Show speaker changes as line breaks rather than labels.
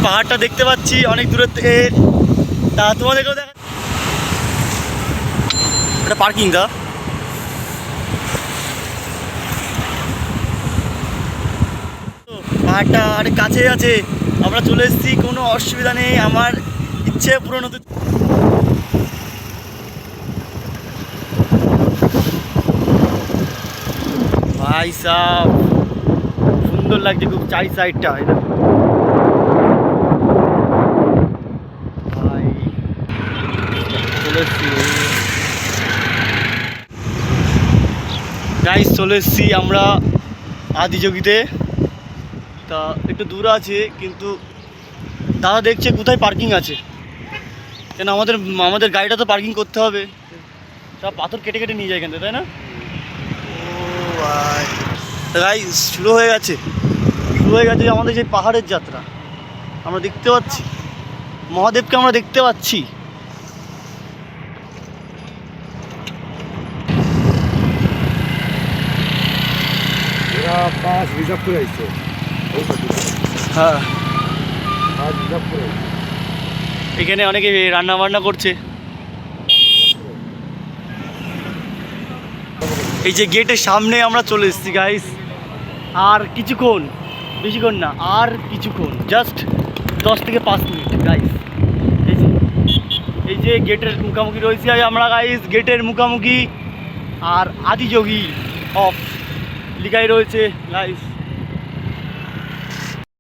পাহাড়টা দেখতে পাচ্ছি অনেক দূরের থেকে। তা তোমাদেরকেও দেখা, এটা পার্কিং দা। পাহাড়টা অনেক কাছে আছে, আমরা চলে এসেছি, কোনো অসুবিধা নেই, আমার ইচ্ছে পূরণ হতে। ভাই সাব সুন্দর লাগছে খুব, চাই সাইডটা ভাই। চলে এসছি গাইস, চলে এসছি আমরা আদিযোগীতে। তা একটু দূর আছে, কিন্তু দাদা দেখছে কোথায় পার্কিং আছে, কেন আমাদের আমাদের গাড়িটা তো পার্কিং করতে হবে। সব পাথর কেটে কেটে নিয়ে যায় এখান থেকে, তাই না? ও ভাই গাইস, শুরু হয়ে গেছে আমাদের যে পাহাড়ের যাত্রা। আমরা দেখতে পাচ্ছি মহাদেবকে, আমরা দেখতে পাচ্ছি। হ্যাঁ, এখানে অনেকে রান্না বান্না করছে। এই যে গেটের সামনে আমরা চলে এসেছি গাইস। আর কিছুক্ষণ, বেশিক্ষণ না, আর কিছুক্ষণ, জাস্ট 10 থেকে 5 মিনিট গাইস। এই যে গেটের মুখামুখি রয়েছি আমরা গাইস, গেটের মুখামুখি। আর আদিযোগী অফ লিখাই রয়েছে গাইস।